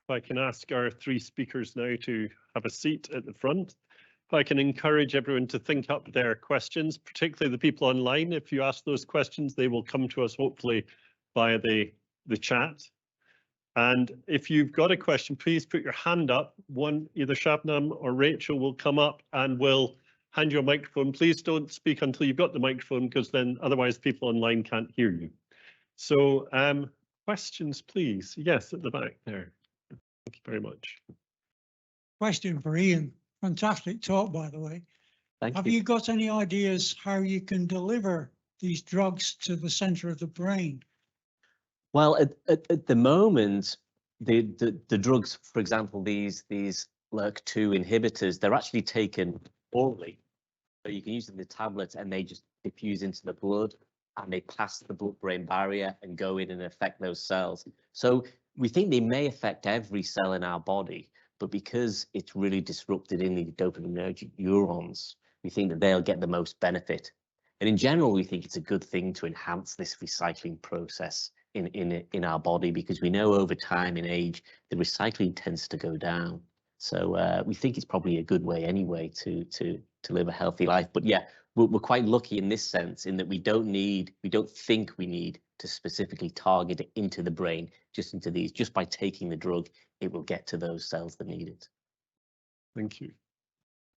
If I can ask our three speakers now to have a seat at the front. If I can encourage everyone to think up their questions, particularly the people online. If you ask those questions, they will come to us hopefully via the chat. And if you've got a question, please put your hand up. Either Shabnam or Rachel will come up and will hand you a microphone. Please don't speak until you've got the microphone, because then otherwise people online can't hear you. So questions, please. Yes, at the back there. Thank you very much. Question for Ian. Fantastic talk, by the way. Have you got any ideas how you can deliver these drugs to the center of the brain? Well, at the moment, the drugs, for example, these LRRK2 inhibitors, they're actually taken orally. So you can use them in the tablet and they just diffuse into the blood and they pass the blood-brain barrier and go in and affect those cells. So we think they may affect every cell in our body, but because it's really disrupted in the dopaminergic neurons, we think that they'll get the most benefit. And in general, we think it's a good thing to enhance this recycling process in our body, because we know over time in age, the recycling tends to go down. So we think it's probably a good way anyway to live a healthy life. But yeah, we're quite lucky in this sense, in that we don't think we need to specifically target it into the brain, just into these. Just by taking the drug, it will get to those cells that need it. Thank you.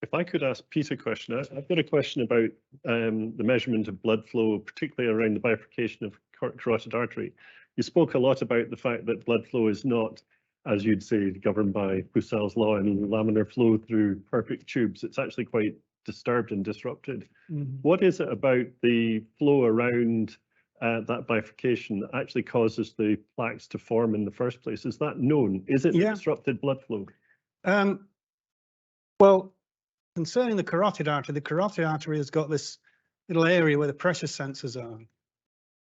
If I could ask Peter a question, I've got a question about the measurement of blood flow, particularly around the bifurcation of carotid artery. You spoke a lot about the fact that blood flow is not, as you'd say, governed by Purcell's law and laminar flow through perfect tubes. It's actually quite disturbed and disrupted. Mm-hmm. What is it about the flow around that bifurcation that actually causes the plaques to form in the first place? Is that known? Is it disrupted blood flow? Well, concerning the carotid artery has got this little area where the pressure sensors are.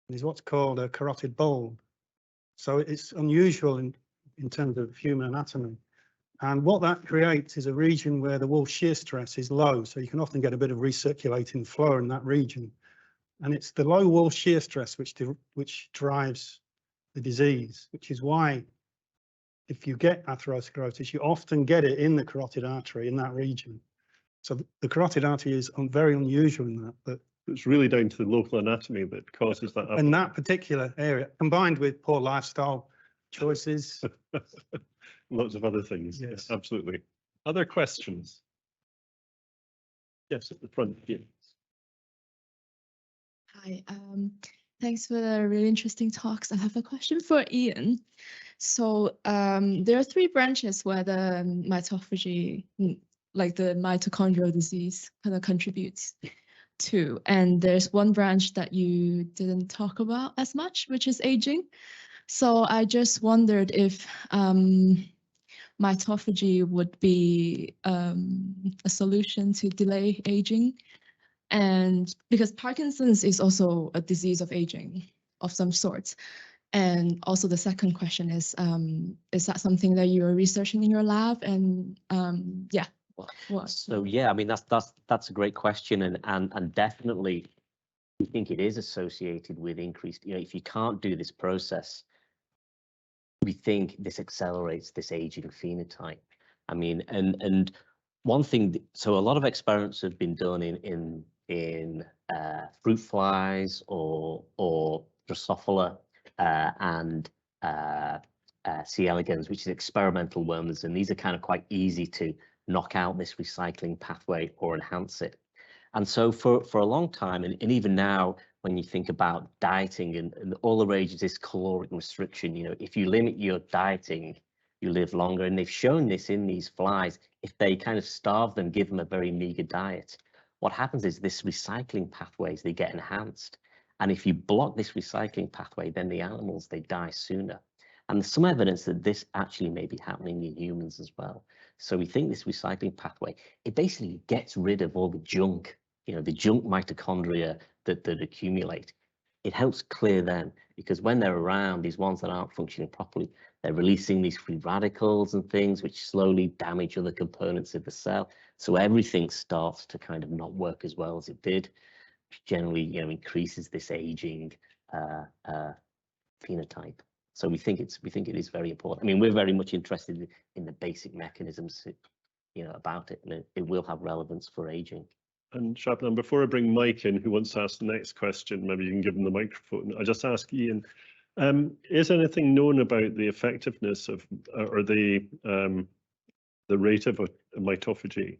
It is what's called a carotid bulb. So it's unusual in terms of human anatomy. And what that creates is a region where the wall shear stress is low. So you can often get a bit of recirculating flow in that region. And it's the low wall shear stress which drives the disease, which is why if you get atherosclerosis, you often get it in the carotid artery in that region. So the carotid artery is very unusual in that. But it's really down to the local anatomy that causes that. In that particular area, combined with poor lifestyle choices. Lots of other things. Yes, absolutely. Other questions? Yes, at the front here. Hi, thanks for the really interesting talks. I have a question for Ian. So there are 3 branches where the mitophagy, like the mitochondrial disease, kind of contributes to. And there's one branch that you didn't talk about as much, which is aging. So I just wondered if mitophagy would be a solution to delay aging. And because Parkinson's is also a disease of aging of some sorts. And also the second question is that something that you're researching in your lab? And yeah, what? So yeah, I mean, that's a great question. And definitely we think it is associated with increased, if you can't do this process, we think this accelerates this aging phenotype. I mean, and one thing, so a lot of experiments have been done in fruit flies or Drosophila and C. elegans, which is experimental worms, and these are kind of quite easy to knock out this recycling pathway or enhance it. And so for a long time, and even now, when you think about dieting and all the rage is this caloric restriction, if you limit your dieting, you live longer. And they've shown this in these flies. If they kind of starve them, give them a very meager diet, what happens is this recycling pathways, they get enhanced. And if you block this recycling pathway, then the animals, they die sooner. And there's some evidence that this actually may be happening in humans as well. So we think this recycling pathway, it basically gets rid of all the junk, the junk mitochondria that accumulate. It helps clear them, because when they're around, these ones that aren't functioning properly, they're releasing these free radicals and things which slowly damage other components of the cell. So everything starts to kind of not work as well as it did, which generally, increases this aging phenotype. So we think it is very important. I mean, we're very much interested in the basic mechanisms, about it, and it will have relevance for aging. And Shabnam, before I bring Mike in, who wants to ask the next question, maybe you can give him the microphone. I just ask Ian, is anything known about the effectiveness of, or the rate of mitophagy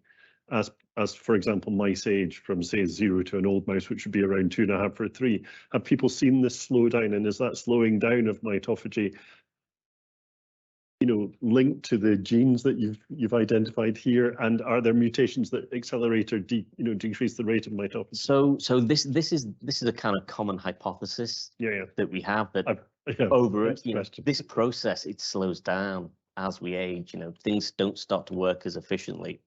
as for example, mice age from say 0 to an old mouse, which would be around 2.5 or 3? Have people seen this slowdown, and is that slowing down of mitophagy, linked to the genes that you've identified here? And are there mutations that accelerate or decrease the rate of mitophagy? So this is a kind of common hypothesis that we have, that over this process, it slows down as we age. Things don't start to work as efficiently.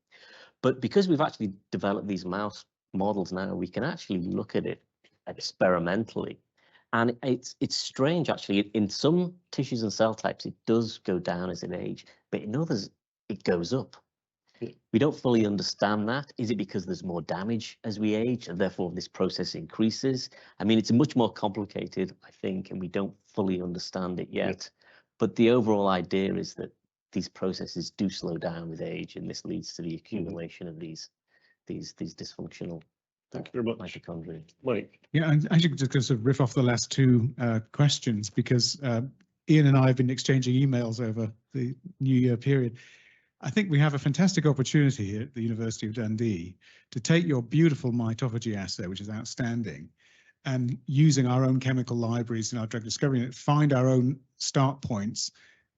But because we've actually developed these mouse models now, we can actually look at it experimentally. And it's strange, actually. In some tissues and cell types, it does go down as it age, but in others, it goes up. We don't fully understand that. Is it because there's more damage as we age, and therefore this process increases? I mean, it's much more complicated, I think, and we don't fully understand it yet. But the overall idea is that these processes do slow down with age, and this leads to the accumulation of these dysfunctional mitochondria. Mike. Yeah, I'm actually just going to sort of riff off the last 2 questions, because Ian and I have been exchanging emails over the New Year period. I think we have a fantastic opportunity here at the University of Dundee to take your beautiful mitophagy assay, which is outstanding, and using our own chemical libraries in our drug discovery, and find our own start points,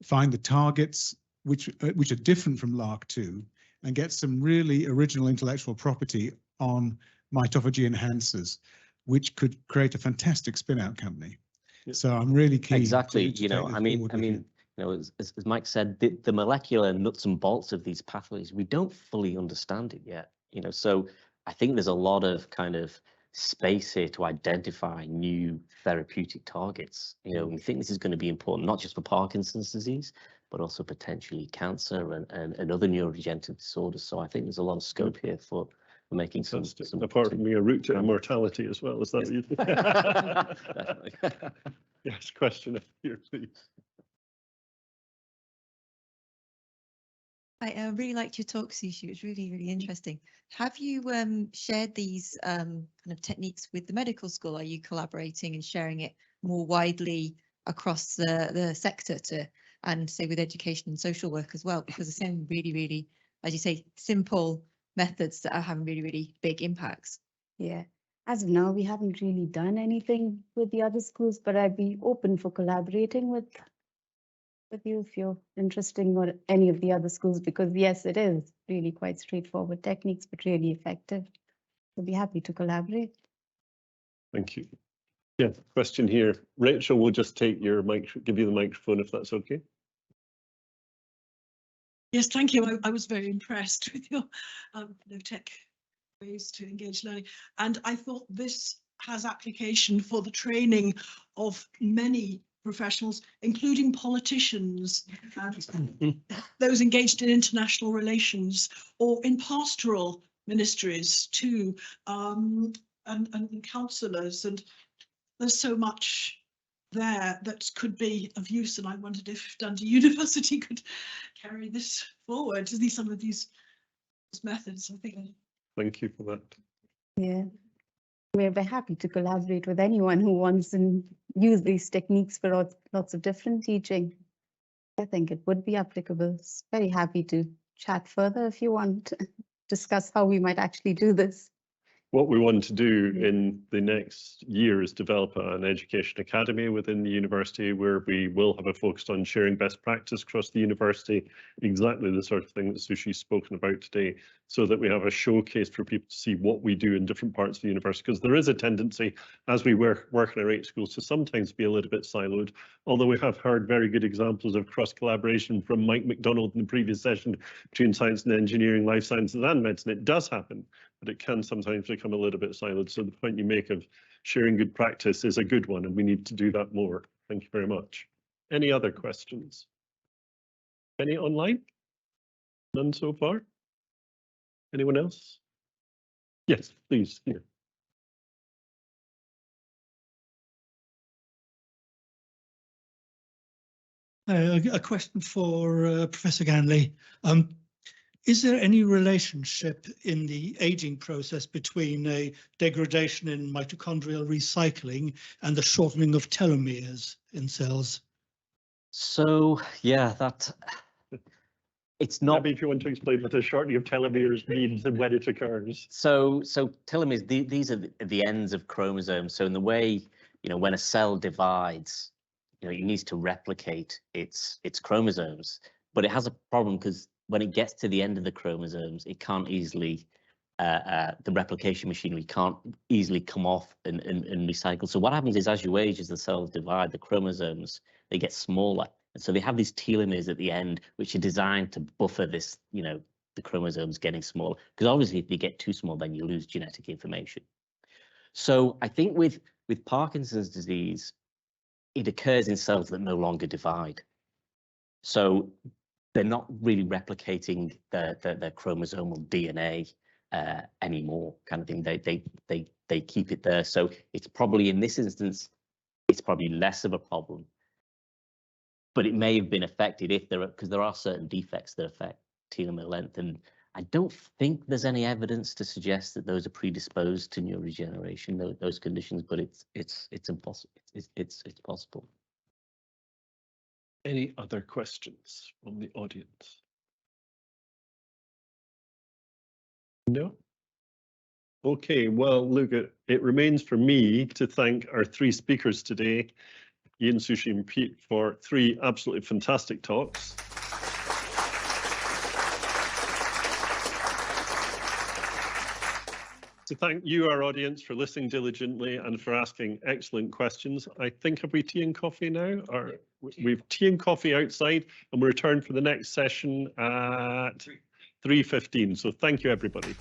find the targets which are different from LRRK2, and get some really original intellectual property on mitophagy enhancers, which could create a fantastic spin-out company. So I'm really keen. Exactly. I mean, as Mike said, the molecular nuts and bolts of these pathways, we don't fully understand it yet. You know, so I think there's a lot of kind of space here to identify new therapeutic targets. You know, we think this is going to be important, not just for Parkinson's disease, but also potentially cancer and other neurodegenerative disorders. So I think there's a lot of scope here for making some apart from being a route to immortality as well. Is that what you think? Definitely. Yes, question here, please. I really liked your talk, Sushi. It was really, really interesting. Have you shared these kind of techniques with the medical school? Are you collaborating and sharing it more widely across the sector and say with education and social work as well? Because they're some really, really, as you say, simple methods that are having really, really big impacts. Yeah. As of now, we haven't really done anything with the other schools, but I'd be open for collaborating with you if you're interested in any of the other schools, because yes, it is really quite straightforward techniques, but really effective. I'll be happy to collaborate. Thank you. Yeah, question here. Rachel will just take your mic, give you the microphone if that's okay. Yes, thank you. I was very impressed with your low-tech ways to engage learning. And I thought this has application for the training of many professionals, including politicians and those engaged in international relations or in pastoral ministries too, and counsellors. And there's so much there that could be of use, and I wondered if Dundee University could carry this forward. Some of these methods, I think. Thank you for that. Yeah, we're very happy to collaborate with anyone who wants to use these techniques for lots of different teaching. I think it would be applicable. Very happy to chat further if you want to discuss how we might actually do this. What we want to do in the next year is develop an education academy within the university where we will have a focus on sharing best practice across the university, exactly the sort of thing that Sushi's spoken about today, so that we have a showcase for people to see what we do in different parts of the university, because there is a tendency as we work in our 8 schools to sometimes be a little bit siloed, although we have heard very good examples of cross collaboration from Mike McDonald in the previous session between science and engineering, life sciences and medicine. It does happen, but it can sometimes become a little bit siloed. So the point you make of sharing good practice is a good one, and we need to do that more. Thank you very much. Any other questions? Any online? None so far? Anyone else? Yes, please. Here. A question for Professor Ganley. Is there any relationship in the aging process between a degradation in mitochondrial recycling and the shortening of telomeres in cells? So, yeah, it's not. Maybe if you want to explain what the shortening of telomeres means and when it occurs. So telomeres, these are the ends of chromosomes. So in the way, when a cell divides, it needs to replicate its chromosomes, but it has a problem because when it gets to the end of the chromosomes, it can't easily, the replication machinery can't easily come off and recycle. So what happens is, as you age, as the cells divide, the chromosomes, they get smaller. And so they have these telomeres at the end, which are designed to buffer this, the chromosomes getting smaller. Because obviously, if they get too small, then you lose genetic information. So I think with Parkinson's disease, it occurs in cells that no longer divide. So they're not really replicating their chromosomal DNA anymore, kind of thing. They keep it there. So it's probably, in this instance, it's probably less of a problem. But it may have been affected because there are certain defects that affect telomere length, and I don't think there's any evidence to suggest that those are predisposed to neurodegeneration, those conditions. But it's impossible. It's possible. Any other questions from the audience? No? Okay, well, look, it remains for me to thank our 3 speakers today, Ian, Sushi and Pete, for 3 absolutely fantastic talks. To thank you, our audience, for listening diligently and for asking excellent questions. I think, have we tea and coffee now? Or we've tea and coffee outside, and we return for the next session at 3:15. So thank you, everybody.